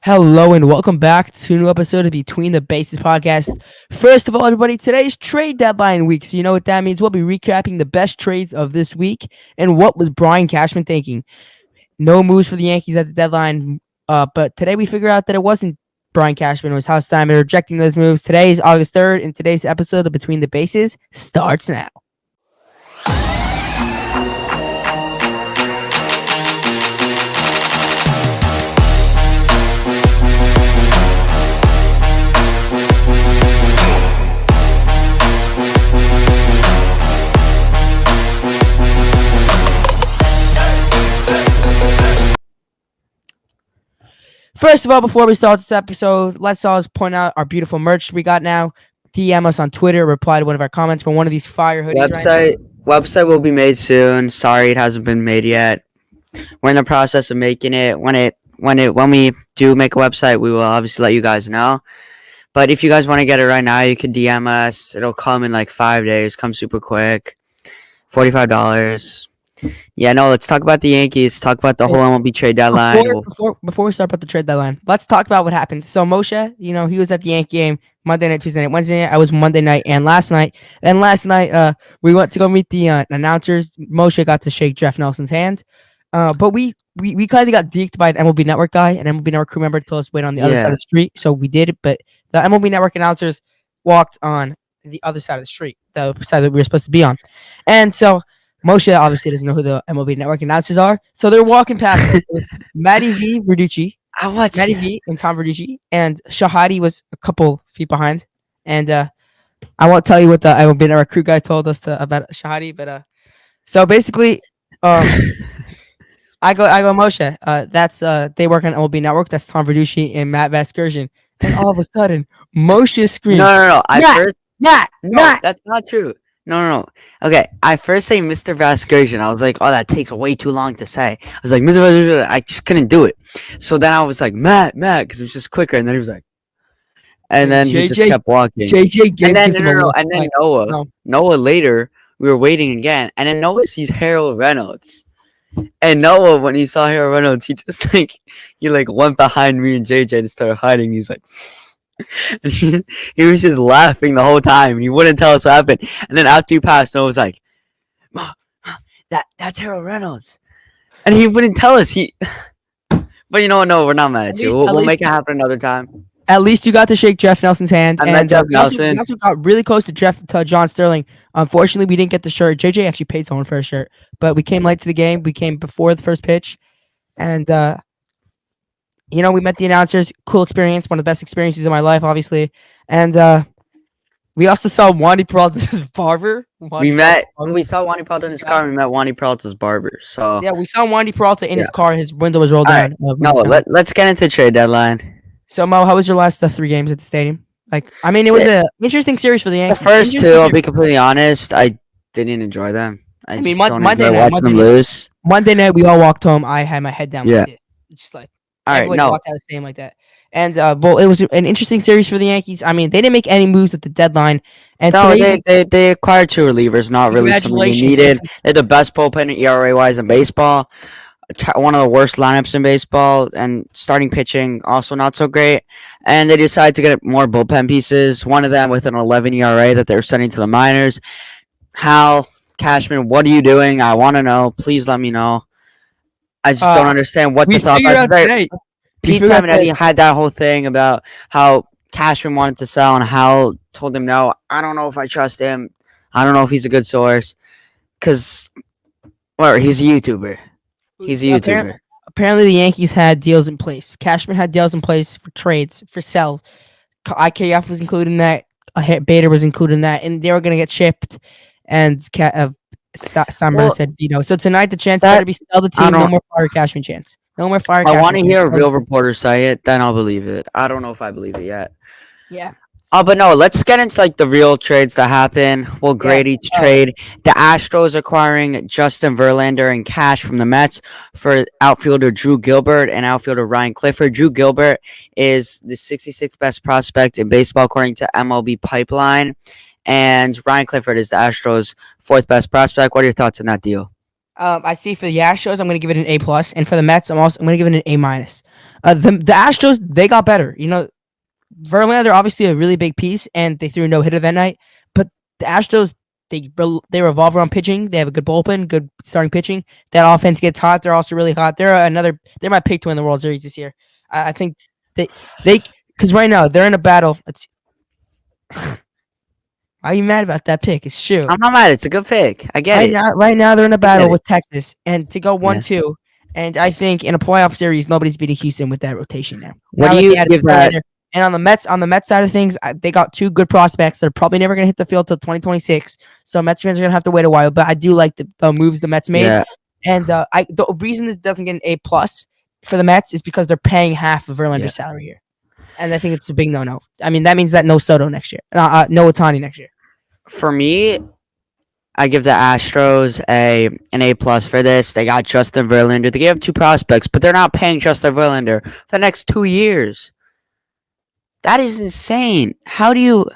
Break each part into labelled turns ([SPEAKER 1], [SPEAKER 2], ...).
[SPEAKER 1] Hello and welcome back to a new episode of Between the Bases podcast. First of all, everybody, today's trade deadline week. So you know what that means. We'll be recapping the best trades of this week and what was Brian Cashman thinking. No moves for the Yankees at the deadline, but today we figured out that it wasn't Brian Cashman. It was House Simon rejecting those moves. Today is August 3rd, and today's episode of Between the Bases starts now. First of all, before we start this episode, let's all point out our beautiful merch we got now. DM us on Twitter, reply to one of our comments for one of these fire hoodies.
[SPEAKER 2] Website will be made soon. Sorry, it hasn't been made yet. We're in the process of making it. When we do make a website, we will obviously let you guys know. But if you guys want to get it right now, you can DM us. It'll come in like 5 days. Come super quick. $45. Yeah, no, let's talk about the Yankees. Talk about the whole MLB trade deadline.
[SPEAKER 1] Before we start about the trade deadline, let's talk about what happened. So Moshe, he was at the Yankee game Monday night, Tuesday night, Wednesday night. I was Monday night and last night. And last night, we went to go meet the announcers. Moshe got to shake Jeff Nelson's hand. But we kind of got deked by an MLB Network guy. An MLB Network crew member told us to wait on the other side of the street. So we did, but the MLB Network announcers walked on the other side of the street, the side that we were supposed to be on. And so Moshe obviously doesn't know who the MLB Network announcers are, so they're walking past us. It was Matty V. Verducci, Matty V. and Tom Verducci, and Shahadi was a couple feet behind. And I won't tell you what the MLB Network crew guy told us about Shahadi, but so basically, I go Moshe. That's they work on MLB Network. That's Tom Verducci and Matt Vasgersian. And all of a sudden, Moshe screams,
[SPEAKER 2] No.
[SPEAKER 1] Matt,
[SPEAKER 2] That's not true. No. Okay, I first say Mr. Vasgersian. I was like, oh, that takes way too long to say. I was like, Mr. Vasgersian. I just couldn't do it. So then I was like, Matt, because it was just quicker. And then he was like, and then he just kept walking. And then Noah later, we were waiting again. And then Noah sees Harold Reynolds. And Noah, when he saw Harold Reynolds, he just he went behind me and JJ and started hiding. He's like, and he was just laughing the whole time. He wouldn't tell us what happened. And then after he passed, Noah was like, that's Harold Reynolds. And he wouldn't tell us. But you know what? No, we're not mad at you. We'll make it happen another time.
[SPEAKER 1] At least you got to shake Jeff Nelson's hand.
[SPEAKER 2] I met Jeff Nelson.
[SPEAKER 1] We also got really close to John Sterling. Unfortunately, we didn't get the shirt. JJ actually paid someone for a shirt. But we came late to the game. We came before the first pitch. And, we met the announcers. Cool experience. One of the best experiences of my life, obviously. And we also saw Wandy Peralta's barber.
[SPEAKER 2] We saw Wandy Peralta in his car. We met Wandy Peralta's barber. So
[SPEAKER 1] yeah, we saw Wandy Peralta in his car. His window was rolled down.
[SPEAKER 2] Let's get into trade deadline.
[SPEAKER 1] So, Mo, how was your last 3 games at the stadium? It was an interesting series for the Yankees.
[SPEAKER 2] The first 2, I'll be completely honest, I didn't enjoy them.
[SPEAKER 1] Monday night, we all walked home. I had my head down.
[SPEAKER 2] Yeah.
[SPEAKER 1] Just
[SPEAKER 2] all right,
[SPEAKER 1] walked out of the stadium like that. And, it was an interesting series for the Yankees. I mean, they didn't make any moves at the deadline. And
[SPEAKER 2] they acquired 2 relievers, not really something they needed. They're the best bullpen ERA-wise in baseball. One of the worst lineups in baseball, and starting pitching also not so great. And they decided to get more bullpen pieces. One of them with an 11 ERA that they were sending to the minors. Hal Cashman, what are you doing? I want to know. Please let me know. I just don't understand what the thought was. Pete Simonetti had that whole thing about how Cashman wanted to sell, and Hal told him no. I don't know if I trust him. I don't know if he's a good source, because he's a YouTuber.
[SPEAKER 1] Apparently, the Yankees had deals in place. Cashman had deals in place for trades, for sell. IKF was included in that. Bader was included in that. And they were going to get shipped. And Steinbrenner said veto. So tonight, the chance better be sell the team. No more fire Cashman chance. No more fire Cashman.
[SPEAKER 2] I want to hear a real reporter say it. Then I'll believe it. I don't know if I believe it yet.
[SPEAKER 1] Yeah.
[SPEAKER 2] But no, let's get into the real trades that happen. We'll grade each trade. The Astros acquiring Justin Verlander and cash from the Mets for outfielder Drew Gilbert and outfielder Ryan Clifford. Drew Gilbert is the 66th best prospect in baseball according to MLB Pipeline, and Ryan Clifford is the Astros' 4th best prospect. What are your thoughts on that deal?
[SPEAKER 1] I see for the Astros, I'm going to give it an A plus, and for the Mets, I'm going to give it an A minus. The Astros, they got better. Verlander obviously a really big piece, and they threw a no hitter that night. But the Astros, they revolve around pitching. They have a good bullpen, good starting pitching. That offense gets hot. They're also really hot. They're my pick to win the World Series this year. I think they because right now they're in a battle. Why are you mad about that pick? It's true.
[SPEAKER 2] I'm not mad. It's a good pick. I get it.
[SPEAKER 1] Right now they're in a
[SPEAKER 2] I get
[SPEAKER 1] battle
[SPEAKER 2] it.
[SPEAKER 1] with Texas, and to go
[SPEAKER 2] Yeah.
[SPEAKER 1] 1-2, and I think in a playoff series nobody's beating Houston with that rotation now.
[SPEAKER 2] What
[SPEAKER 1] Now
[SPEAKER 2] do
[SPEAKER 1] that
[SPEAKER 2] you
[SPEAKER 1] they had
[SPEAKER 2] give that?
[SPEAKER 1] Verlander, and on the Mets side of things, they got two good prospects that are probably never going to hit the field till 2026. So Mets fans are going to have to wait a while. But I do like the moves the Mets made,
[SPEAKER 2] Yeah.
[SPEAKER 1] and the reason this doesn't get an A plus for the Mets is because they're paying half of
[SPEAKER 2] Yeah.
[SPEAKER 1] Verlander's salary here, and I think it's a big no. I mean that means that no Soto next year, no Otani next year.
[SPEAKER 2] For me, I give the Astros an A plus for this. They got Justin Verlander. They gave up two prospects, but they're not paying Justin Verlander for the next 2 years. That is insane. How do you?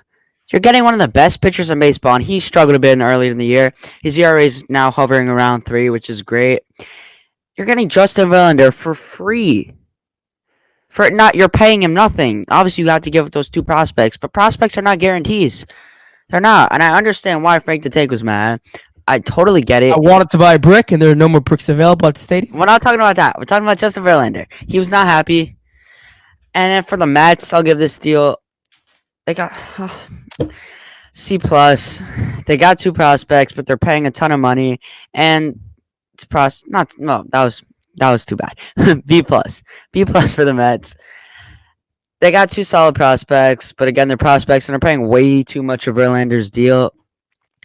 [SPEAKER 2] You're getting one of the best pitchers in baseball, and he struggled a bit earlier in the year. His ERA is now hovering around 3, which is great. You're getting Justin Verlander for free. For not, you're paying him nothing. Obviously, you have to give up those two prospects, but prospects are not guarantees. They're not, and I understand why Frank the Tank was mad. I totally get
[SPEAKER 1] I
[SPEAKER 2] it.
[SPEAKER 1] wanted to buy a brick, and there are no more bricks available at the stadium.
[SPEAKER 2] We're not talking about that. We're talking about Justin Verlander. He was not happy. And then for the Mets, I'll give this deal. They got C plus. They got two prospects, but they're paying a ton of money, and it's not no. That was too bad. B plus. B plus for the Mets. They got two solid prospects, but again, they're prospects and they're paying way too much of Verlander's deal.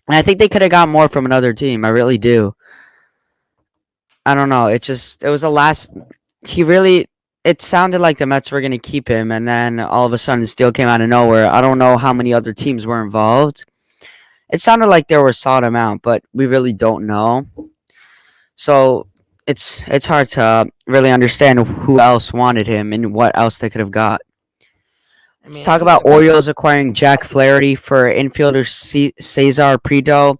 [SPEAKER 2] And I think they could have got more from another team. I really do. I don't know. It was a last. He really. It sounded like the Mets were going to keep him, and then all of a sudden, the deal came out of nowhere. I don't know how many other teams were involved. It sounded like there were a solid amount, but we really don't know. So it's hard to really understand who else wanted him and what else they could have got.
[SPEAKER 1] I
[SPEAKER 2] Let's
[SPEAKER 1] mean, I
[SPEAKER 2] talk
[SPEAKER 1] think
[SPEAKER 2] about Orioles acquiring Jack Flaherty for infielder Cesar Prieto,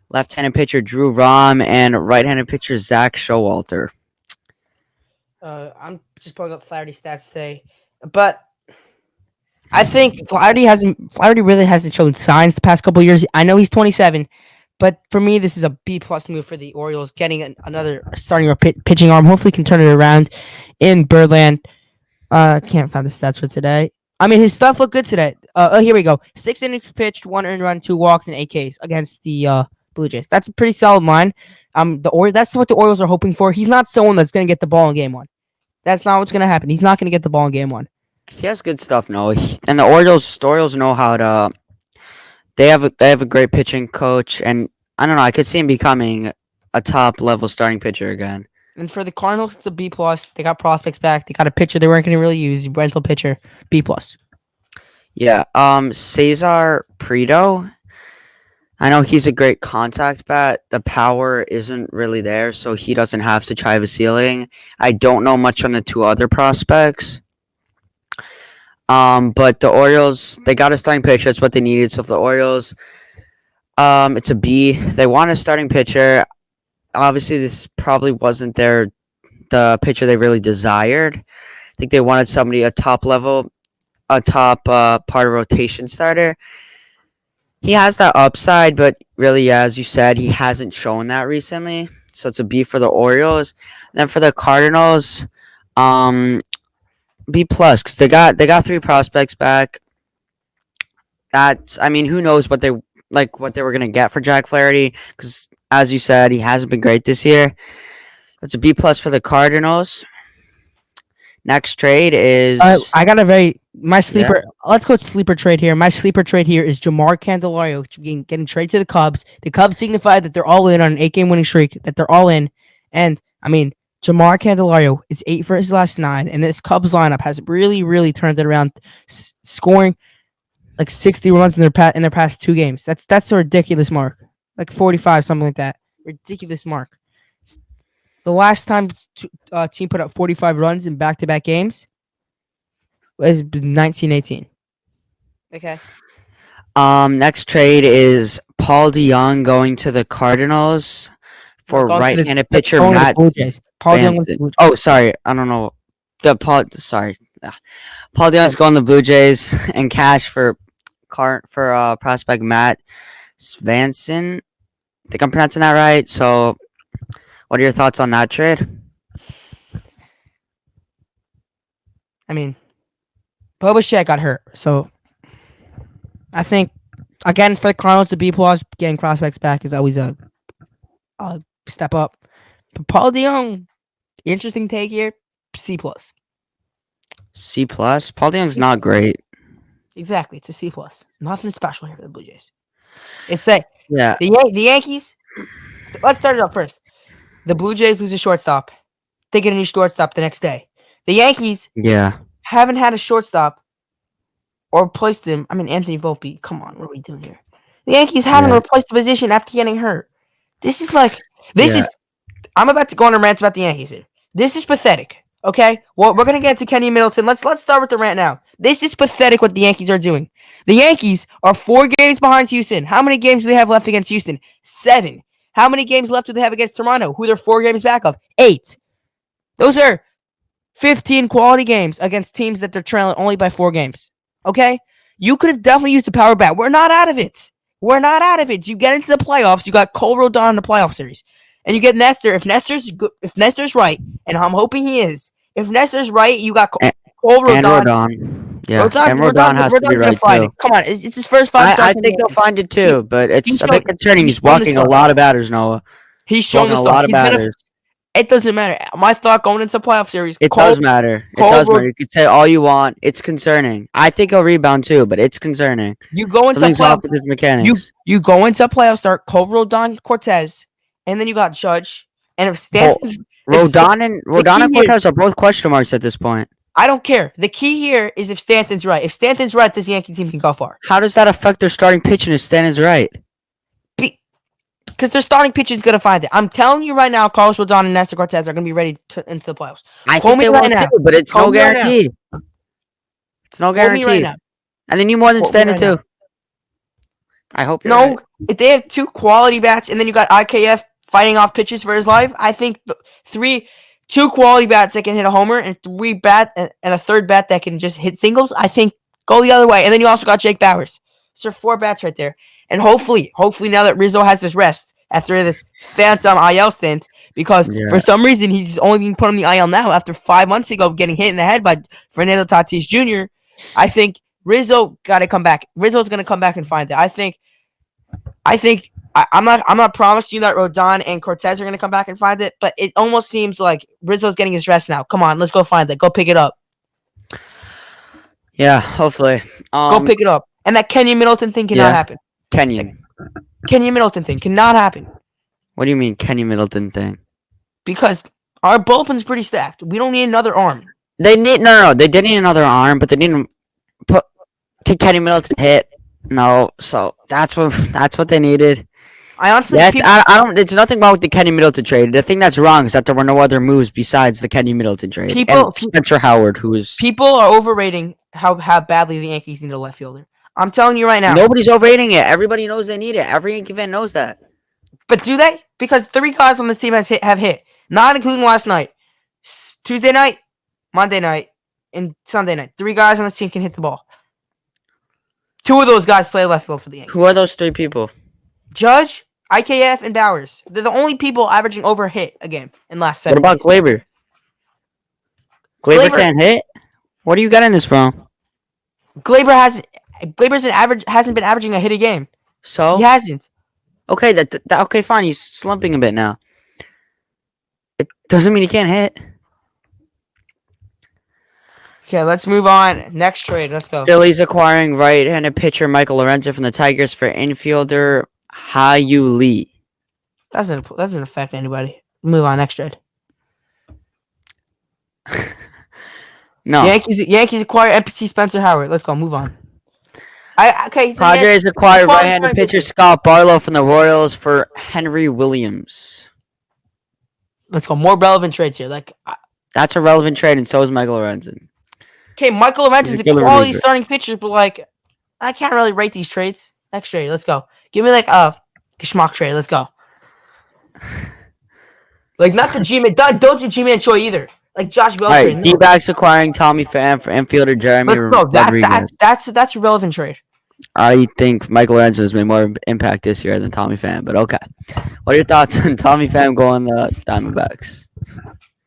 [SPEAKER 2] left-handed pitcher Drew Rom, and right-handed pitcher Zach Showalter.
[SPEAKER 1] I'm just pulling up Flaherty stats today, but I think Flaherty really hasn't shown signs the past couple of years. I know he's 27, but for me, this is a B plus move for the Orioles, getting another starting or pitching arm. Hopefully, can turn it around in Birdland. Can't find the stats for today. I mean, his stuff looked good today. Here we go. 6 innings pitched, 1 earned run, 2 walks, and 8 Ks against the Blue Jays. That's a pretty solid line. That's what the Orioles are hoping for. He's not someone that's going to get the ball in game one. That's not what's going to happen. He's not going to get the ball in game one.
[SPEAKER 2] He has good stuff, no. And the Orioles know how to. They have a great pitching coach, and I don't know. I could see him becoming a top level starting pitcher again.
[SPEAKER 1] And for the Cardinals, it's a B plus. They got prospects back. They got a pitcher they weren't going to really use, rental pitcher. B plus.
[SPEAKER 2] Yeah. Cesar Prieto. I know he's a great contact bat. The power isn't really there, so he doesn't have to try the ceiling. I don't know much on the two other prospects. But the Orioles, they got a starting pitcher. That's what they needed. So for the Orioles, it's a B. They want a starting pitcher. Obviously, this probably wasn't the pitcher they really desired. I think they wanted somebody a top part of rotation starter. He has that upside, but really, yeah, as you said, he hasn't shown that recently. So it's a B for the Orioles. And then for the Cardinals, B plus because they got three prospects back. I mean, who knows what they were gonna get for Jack Flaherty? Because as you said, he hasn't been great this year. That's a B plus for the Cardinals. Next trade is
[SPEAKER 1] I got my sleeper. Yeah. Let's go sleeper trade here. My sleeper trade here is Jamar Candelario getting traded to the Cubs. The Cubs signify that they're all in on an 8-game winning streak. That they're all in, and I mean Jamar Candelario is 8 for his last 9, and this Cubs lineup has really turned it around, scoring like 60 runs in their past 2 games. That's a ridiculous mark, like 45, something like that. Ridiculous mark. The last time team put up 45 runs in back-to-back games was 1918. Okay.
[SPEAKER 2] Next trade is Paul DeYoung going to the Cardinals
[SPEAKER 1] No,
[SPEAKER 2] for right-handed pitcher
[SPEAKER 1] going to the
[SPEAKER 2] Matt
[SPEAKER 1] Blue Jays. Paul DeJong went to the
[SPEAKER 2] Vanson.
[SPEAKER 1] Blue
[SPEAKER 2] Oh,
[SPEAKER 1] Jays.
[SPEAKER 2] sorry, I don't know. Sorry, Paul DeJong's going to the Blue Jays and cash for prospect Matt Svanson. I think I'm pronouncing that right. So, what are your thoughts on that trade?
[SPEAKER 1] I mean, Boba Shett got hurt, so I think again for the Cardinals to B plus, getting prospects back is always a step up. But Paul DeJong, interesting take here, C plus.
[SPEAKER 2] C plus. Paul DeJong's
[SPEAKER 1] C
[SPEAKER 2] not great.
[SPEAKER 1] Exactly, it's a C plus. Nothing special here for the Blue Jays. It's that
[SPEAKER 2] Yeah,
[SPEAKER 1] the Yankees. Let's start it up first. The Blue Jays lose a shortstop. They get a new shortstop the next day. The Yankees
[SPEAKER 2] yeah,
[SPEAKER 1] haven't had a shortstop or replaced him. I mean, Anthony Volpe. Come on, what are we doing here? The Yankees haven't
[SPEAKER 2] yeah,
[SPEAKER 1] replaced the position after getting hurt. This is like this
[SPEAKER 2] yeah.
[SPEAKER 1] is. I'm about to go on a rant about the Yankees here. This is pathetic. Okay, well, we're gonna get to Kenny Middleton. Let's start with the rant now. This is pathetic what the Yankees are doing. The Yankees are 4 games behind Houston. How many games do they have left against Houston? 7. How many games left do they have against Toronto, who they're 4 games back of? 8. Those are 15 quality games against teams that they're trailing only by 4 games. Okay? You could have definitely used the power bat. We're not out of it. We're not out of it. You get into the playoffs. You got Cole Rodon in the playoff series. And you get Nestor. If Nestor's right, and I'm hoping he is, if Nestor's right, you got Cole
[SPEAKER 2] And
[SPEAKER 1] Rodon.
[SPEAKER 2] Rodon. Yeah, and Rodon has to be
[SPEAKER 1] Rodon's gonna
[SPEAKER 2] right
[SPEAKER 1] find
[SPEAKER 2] too.
[SPEAKER 1] it. Come on, it's his first 5
[SPEAKER 2] I
[SPEAKER 1] starts.
[SPEAKER 2] think he'll find it too, but it's a
[SPEAKER 1] shown-
[SPEAKER 2] bit concerning.
[SPEAKER 1] he's
[SPEAKER 2] He's
[SPEAKER 1] shown the
[SPEAKER 2] walking a
[SPEAKER 1] stuff.
[SPEAKER 2] lot of batters, Noah.
[SPEAKER 1] He's shown
[SPEAKER 2] Walking
[SPEAKER 1] the
[SPEAKER 2] a
[SPEAKER 1] stuff.
[SPEAKER 2] lot of batters.
[SPEAKER 1] It doesn't matter. My thought going into playoff series.
[SPEAKER 2] It does matter. It does matter. You can say all you want. It's concerning. I think he'll rebound too, but it's concerning.
[SPEAKER 1] You go into
[SPEAKER 2] Something's off
[SPEAKER 1] playoff.
[SPEAKER 2] with his mechanics.
[SPEAKER 1] You go into playoff start. Cole Rodon, Cortez, and then you got Judge. And if Stanton's
[SPEAKER 2] Rodon and Cortez
[SPEAKER 1] here,
[SPEAKER 2] are both question marks at this point.
[SPEAKER 1] I don't care. The key here is if Stanton's right. If Stanton's right, this Yankee team can go far.
[SPEAKER 2] How does that affect their starting pitching if Stanton's right?
[SPEAKER 1] Because their starting pitcher is going to find it. I'm telling you right now, Carlos Rodon and Nestor Cortez are going to be ready into the playoffs.
[SPEAKER 2] I think they will too, but it's no guarantee. It's no guarantee.
[SPEAKER 1] Right now.
[SPEAKER 2] And they need more than Stanton too. I hope you're right.
[SPEAKER 1] If they have 2 quality bats and then you got IKF fighting off pitches for his life, I think 2 quality bats that can hit a homer and 3 and a third bat that can just hit singles, I think go the other way. And then you also got Jake Bauers. So 4 bats right there. And hopefully now that Rizzo has his rest after this phantom IL stint, because for some reason he's only being put on the IL now after 5 months ago getting hit in the head by Fernando Tatis Jr. I think Rizzo got to come back. Rizzo's going to come back and find it. I'm not promising you that Rodon and Cortez are going to come back and find it, but it almost seems like Rizzo's getting his rest now. Come on, let's go find it. Go pick it up.
[SPEAKER 2] Yeah, hopefully.
[SPEAKER 1] Go pick it up. And that Kenny Middleton thing cannot happen. Kenny Middleton thing cannot happen.
[SPEAKER 2] What do you mean, Kenny Middleton thing?
[SPEAKER 1] Because our bullpen's pretty stacked. We don't need another arm.
[SPEAKER 2] They need no. They did need another arm, but they didn't put Kenny Middleton hit. No, so that's what they needed.
[SPEAKER 1] I honestly,
[SPEAKER 2] I don't. There's nothing wrong with the Kenny Middleton trade. The thing that's wrong is that there were no other moves besides the Kenny Middleton trade. And Spencer Howard, who is
[SPEAKER 1] people are overrating how badly the Yankees need a left fielder. I'm telling you right now.
[SPEAKER 2] Nobody's overrating it. Everybody knows they need it. Every Yankee fan knows that.
[SPEAKER 1] But do they? Because 3 guys on this team have hit, not including last night, Tuesday night, Monday night, and Sunday night. 3 guys on this team can hit the ball. 2 of those guys play left field for the Yankees.
[SPEAKER 2] Who are those 3 people?
[SPEAKER 1] Judge, IKF, and Bauers. They're the only people averaging over a hit a game in the last 7
[SPEAKER 2] What about Gleyber? Gleyber can't hit? What are you getting this from? Gleyber's
[SPEAKER 1] hasn't been averaging a hit a game.
[SPEAKER 2] So
[SPEAKER 1] he hasn't.
[SPEAKER 2] Okay, okay, fine. He's slumping a bit now. It doesn't mean he can't hit.
[SPEAKER 1] Okay, let's move on. Next trade. Let's go.
[SPEAKER 2] Phillies acquiring right-handed pitcher Michael Lorenzo from the Tigers for infielder Hyu Lee.
[SPEAKER 1] Doesn't affect anybody. Move on. Next trade.
[SPEAKER 2] No.
[SPEAKER 1] Yankees acquire NPC Spencer Howard. Let's go. Move on.
[SPEAKER 2] Padres acquired right-handed pitcher Scott Barlow from the Royals for Henry Williams.
[SPEAKER 1] Let's go. More relevant trades here.
[SPEAKER 2] That's a relevant trade, and so is Michael Lorenzo.
[SPEAKER 1] Okay, Michael Lorenzo is a quality starting pitcher, but I can't really rate these trades. Next trade. Let's go. Give me a schmuck trade. Let's go. Like not the G-Man. Don't do G-Man Choi either. Like Josh
[SPEAKER 2] All right,
[SPEAKER 1] Beltran. No.
[SPEAKER 2] D-backs acquiring Tommy Pham for infielder Jeremy
[SPEAKER 1] But no,
[SPEAKER 2] Rodriguez.
[SPEAKER 1] that's a relevant trade.
[SPEAKER 2] I think Michael Lorenzo has made more impact this year than Tommy Pham, but okay. What are your thoughts on Tommy Pham going the Diamondbacks?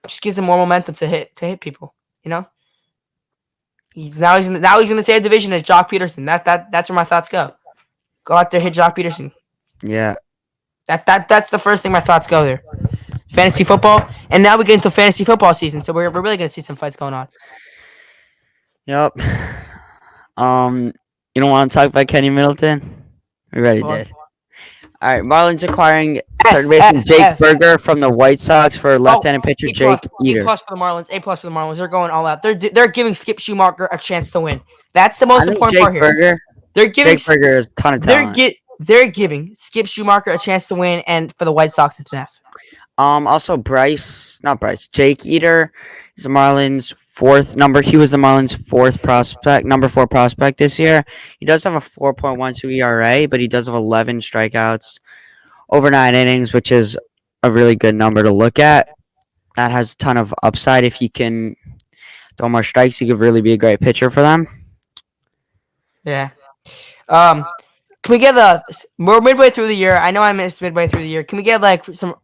[SPEAKER 1] Just gives him more momentum to hit people. You know. He's in the same division as Jock Peterson. That's where my thoughts go. Go out there, hit Jock Peterson.
[SPEAKER 2] Yeah.
[SPEAKER 1] That's the first thing my thoughts go there. Fantasy football, and now we get into fantasy football season, so we're really gonna see some fights going on.
[SPEAKER 2] Yep. You don't want to talk about Kenny Middleton? We already did. All right, Marlins acquiring third baseman Jake Berger from the White Sox for left-handed pitcher Jake Eater.
[SPEAKER 1] A+ for the Marlins. A+ for the Marlins. They're going all out. They're giving Skip Schumacher a chance to win. That's the most important part here. They're giving
[SPEAKER 2] Jake Berger is a ton of talent.
[SPEAKER 1] They're giving Skip Schumacher a chance to win, and for the White Sox, it's an F.
[SPEAKER 2] Also Jake Eater is the Marlins' fourth number. He was the Marlins' number 4 prospect this year. He does have a 4.12 ERA, but he does have 11 strikeouts over 9 innings, which is a really good number to look at. That has a ton of upside. If he can throw more strikes, he could really be a great pitcher for them.
[SPEAKER 1] Yeah. Can we get we're midway through the year? I know I missed midway through the year. Can we get like some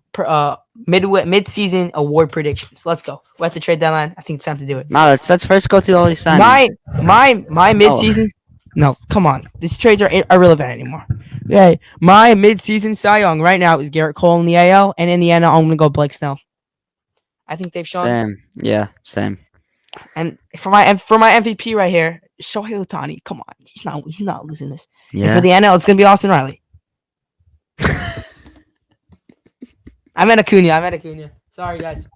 [SPEAKER 1] mid-season award predictions? Let's go. We're at the trade deadline. I think it's time to do it.
[SPEAKER 2] No, let's first go through all these signings.
[SPEAKER 1] My mid-season. No, come on. These trades are irrelevant anymore. Okay, my mid-season Cy Young right now is Garrett Cole in the AL, and in the NL, I'm gonna go Blake Snell. I think they've shown.
[SPEAKER 2] Same. Yeah, same.
[SPEAKER 1] And for my MVP right here, Shohei Ohtani. Come on, he's not losing this. Yeah. And for the NL, it's gonna be Austin Riley. I meant Acuna. Sorry, guys.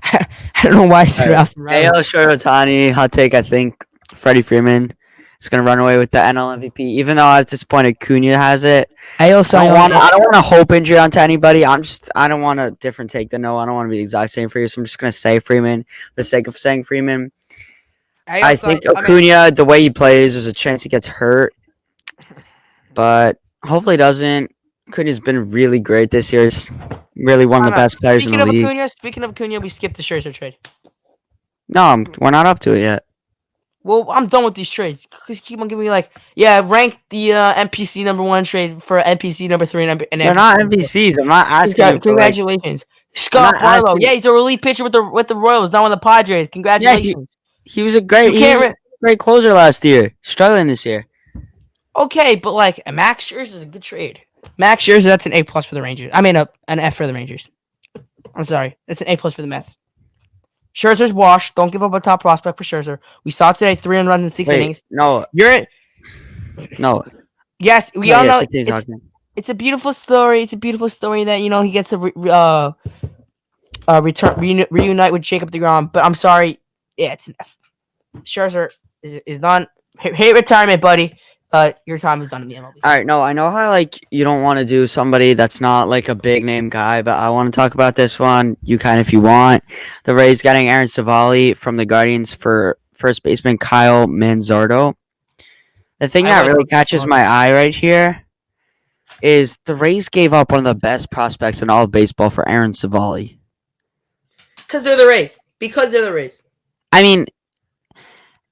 [SPEAKER 1] I don't know why I said Austin Riley.
[SPEAKER 2] AL Shohei Ohtani. Hot take. I think Freddie Freeman is gonna run away with the NL MVP, even though at this point Acuna has it. I don't want to hope injury onto anybody. I don't want a different take than Noah. I don't want to be the exact same for you, so I'm just gonna say Freeman for the sake of saying Freeman. I think Acuna, the way he plays, there's a chance he gets hurt, but hopefully he doesn't. Acuna's been really great this year. He's really one of the best players in the league.
[SPEAKER 1] Speaking of Acuna, we skipped the Scherzer trade.
[SPEAKER 2] No, we're not up to it yet.
[SPEAKER 1] Well, I'm done with these trades. Because keep on giving me rank the NPC number 1 trade for NPC number 3 and
[SPEAKER 2] they're not NPCs. I'm not asking.
[SPEAKER 1] Congratulations, Scott Barlow. Yeah, he's a relief pitcher with the Royals, not with the Padres. Congratulations.
[SPEAKER 2] Yeah, he was a great closer last year. Struggling this year.
[SPEAKER 1] Okay, but Max Scherzer is a good trade. Max Scherzer, that's an A+ for the Rangers. I mean, an F for the Rangers. I'm sorry, that's an A+ for the Mets. Scherzer's washed. Don't give up a top prospect for Scherzer. We saw today 3 runs in 6 innings.
[SPEAKER 2] No. No.
[SPEAKER 1] Yes, we all know it's a beautiful story. It's a beautiful story that he gets to reunite with Jacob deGrom. But I'm sorry, it's an F. Scherzer is done. Hate retirement, buddy. Your time is done in the MLB.
[SPEAKER 2] All right, no, I know how you don't want to do somebody that's not a big name guy, but I want to talk about this one. You can if you want. The Rays getting Aaron Savali from the Guardians for first baseman Kyle Manzardo. The thing that really catches my eye right here is the Rays gave up one of the best prospects in all of baseball for Aaron Savali.
[SPEAKER 1] Because they're the Rays.
[SPEAKER 2] I mean,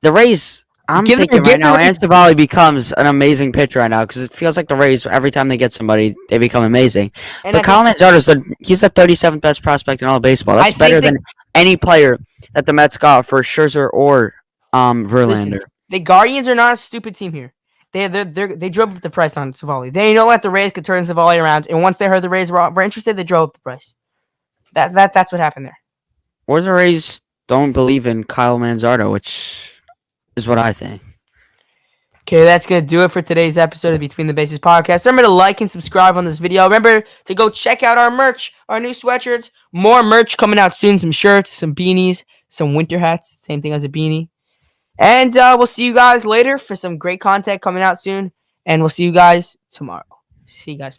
[SPEAKER 2] the Rays. I'm thinking right now, Aaron Savali becomes an amazing pitcher right now because it feels like the Rays, every time they get somebody, they become amazing. But Kyle Manzardo, he's the 37th best prospect in all of baseball. That's better than any player that the Mets got for Scherzer or Verlander.
[SPEAKER 1] Listen, the Guardians are not a stupid team here. They drove up the price on Savali. They know that the Rays could turn Savali around, and once they heard the Rays were interested, they drove up the price. That's what happened there.
[SPEAKER 2] Or the Rays don't believe in Kyle Manzardo, which is what I think.
[SPEAKER 1] Okay, that's going to do it for today's episode of Between the Bases podcast. Remember to like and subscribe on this video. Remember to go check out our merch, our new sweatshirts. More merch coming out soon. Some shirts, some beanies, some winter hats. Same thing as a beanie. And we'll see you guys later for some great content coming out soon. And we'll see you guys tomorrow. See you guys.